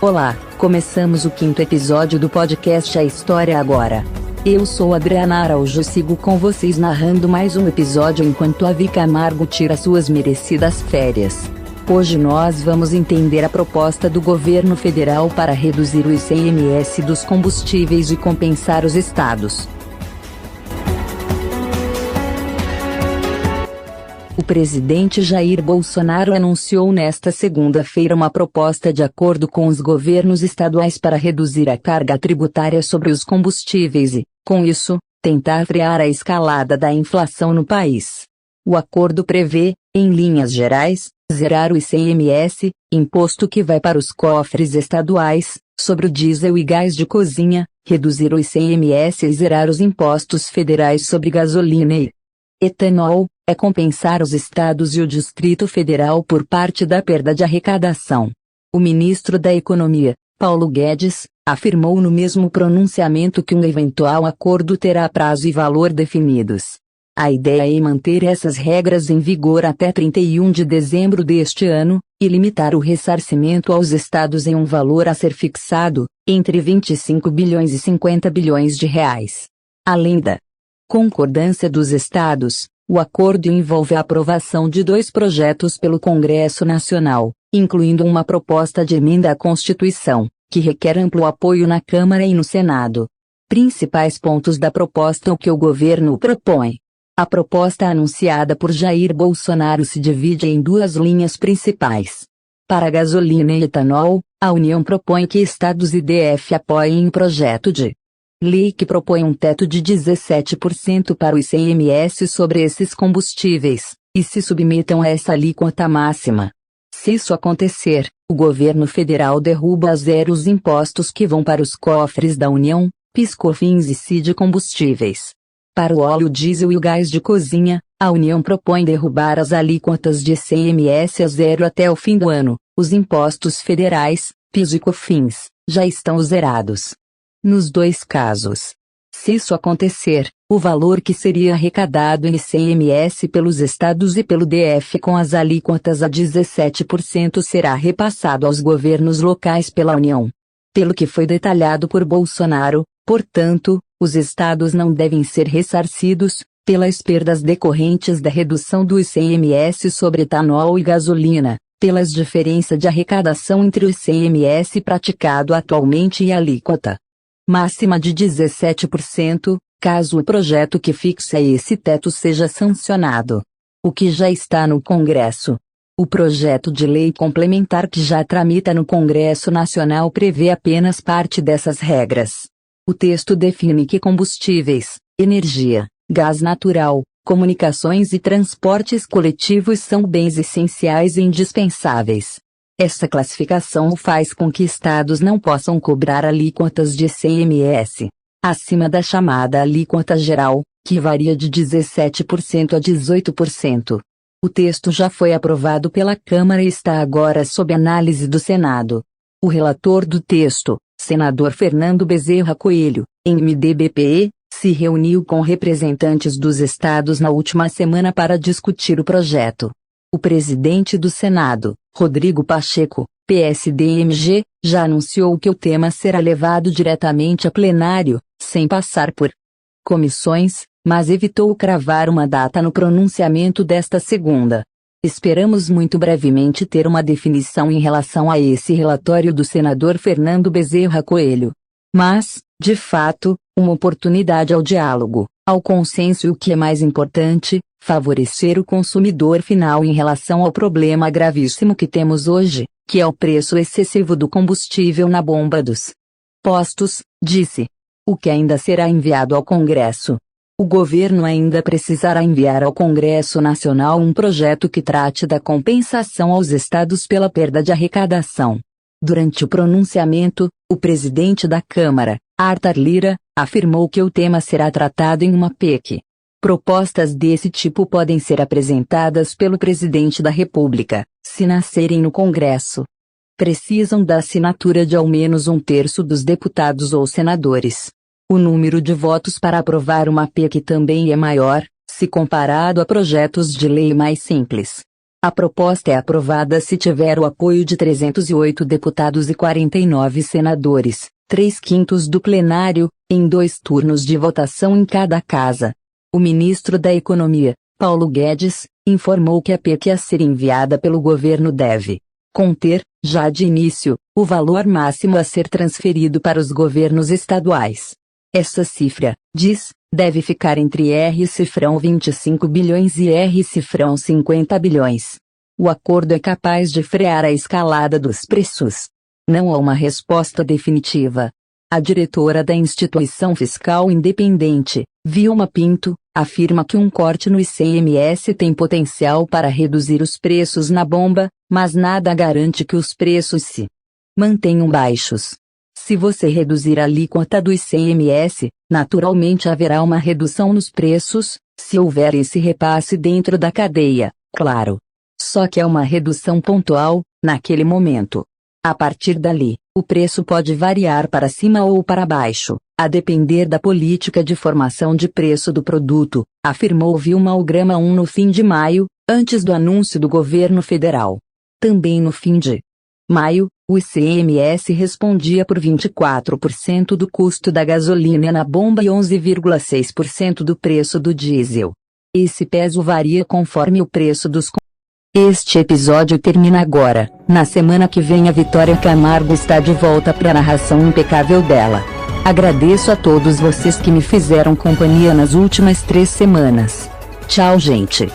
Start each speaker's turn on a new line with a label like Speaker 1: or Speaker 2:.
Speaker 1: Olá, começamos o 5º episódio do podcast A História Agora. Eu sou Adriana Araújo e sigo com vocês narrando mais um episódio enquanto a Vi Camargo tira suas merecidas férias. Hoje nós vamos entender a proposta do governo federal para reduzir o ICMS dos combustíveis e compensar os estados. O presidente Jair Bolsonaro anunciou nesta segunda-feira uma proposta de acordo com os governos estaduais para reduzir a carga tributária sobre os combustíveis e, com isso, tentar frear a escalada da inflação no país. O acordo prevê, em linhas gerais, zerar o ICMS, imposto que vai para os cofres estaduais, sobre o diesel e gás de cozinha, reduzir o ICMS e zerar os impostos federais sobre gasolina e etanol, é compensar os estados e o Distrito Federal por parte da perda de arrecadação. O ministro da Economia, Paulo Guedes, afirmou no mesmo pronunciamento que um eventual acordo terá prazo e valor definidos. A ideia é manter essas regras em vigor até 31 de dezembro deste ano, e limitar o ressarcimento aos estados em um valor a ser fixado, entre 25 bilhões e 50 bilhões de reais. Além da concordância dos estados, o acordo envolve a aprovação de 2 projetos pelo Congresso Nacional, incluindo uma proposta de emenda à Constituição, que requer amplo apoio na Câmara e no Senado. Principais pontos da proposta: o que o governo propõe. A proposta anunciada por Jair Bolsonaro se divide em 2 linhas principais. Para gasolina e etanol, a União propõe que estados e DF apoiem um projeto de lei que propõe um teto de 17% para o ICMS sobre esses combustíveis, e se submetam a essa alíquota máxima. Se isso acontecer, o governo federal derruba a zero os impostos que vão para os cofres da União, PIS, COFINS e CID combustíveis. Para o óleo diesel e o gás de cozinha, a União propõe derrubar as alíquotas de ICMS a zero até o fim do ano. Os impostos federais, PIS e COFINS, já estão zerados. Nos 2 casos, se isso acontecer, o valor que seria arrecadado em ICMS pelos estados e pelo DF com as alíquotas a 17% será repassado aos governos locais pela União. Pelo que foi detalhado por Bolsonaro, portanto, os estados não devem ser ressarcidos pelas perdas decorrentes da redução do ICMS sobre etanol e gasolina, pelas diferenças de arrecadação entre o ICMS praticado atualmente e a alíquota máxima de 17%, caso o projeto que fixa esse teto seja sancionado. O que já está no Congresso. O projeto de lei complementar que já tramita no Congresso Nacional prevê apenas parte dessas regras. O texto define que combustíveis, energia, gás natural, comunicações e transportes coletivos são bens essenciais e indispensáveis. Essa classificação faz com que estados não possam cobrar alíquotas de ICMS acima da chamada alíquota geral, que varia de 17% a 18%. O texto já foi aprovado pela Câmara e está agora sob análise do Senado. O relator do texto, senador Fernando Bezerra Coelho, MDBPE, se reuniu com representantes dos estados na última semana para discutir o projeto. O presidente do Senado, Rodrigo Pacheco, PSDMG, já anunciou que o tema será levado diretamente a plenário, sem passar por comissões, mas evitou cravar uma data no pronunciamento desta segunda. Esperamos muito brevemente ter uma definição em relação a esse relatório do senador Fernando Bezerra Coelho. Mas, de fato, uma oportunidade ao diálogo, ao consenso e, o que é mais importante, favorecer o consumidor final em relação ao problema gravíssimo que temos hoje, que é o preço excessivo do combustível na bomba dos postos, disse. O que ainda será enviado ao Congresso. O governo ainda precisará enviar ao Congresso Nacional um projeto que trate da compensação aos estados pela perda de arrecadação. Durante o pronunciamento, o presidente da Câmara, Arthur Lira, afirmou que o tema será tratado em uma PEC. Propostas desse tipo podem ser apresentadas pelo presidente da República, se nascerem no Congresso. Precisam da assinatura de ao menos 1/3 dos deputados ou senadores. O número de votos para aprovar uma PEC também é maior, se comparado a projetos de lei mais simples. A proposta é aprovada se tiver o apoio de 308 deputados e 49 senadores, 3/5 do plenário, em 2 turnos de votação em cada casa. O ministro da Economia, Paulo Guedes, informou que a PEC a ser enviada pelo governo deve conter, já de início, o valor máximo a ser transferido para os governos estaduais. Essa cifra, diz, deve ficar entre R$ 25 bilhões e R$ 50 bilhões. O acordo é capaz de frear a escalada dos preços. Não há uma resposta definitiva. A diretora da Instituição Fiscal Independente, Vilma Pinto, afirma que um corte no ICMS tem potencial para reduzir os preços na bomba, mas nada garante que os preços se mantenham baixos. Se você reduzir a alíquota do ICMS, naturalmente haverá uma redução nos preços, se houver esse repasse dentro da cadeia, claro. Só que é uma redução pontual, naquele momento. A partir dali, o preço pode variar para cima ou para baixo, a depender da política de formação de preço do produto, afirmou Vilma ao Grama 1 no fim de maio, antes do anúncio do governo federal. Também no fim de maio, o ICMS respondia por 24% do custo da gasolina na bomba e 11,6% do preço do diesel. Esse peso varia conforme o preço dos combustíveis. Este episódio termina agora. Na semana que vem a Vitória Camargo está de volta para a narração impecável dela. Agradeço a todos vocês que me fizeram companhia nas últimas 3 semanas. Tchau, gente.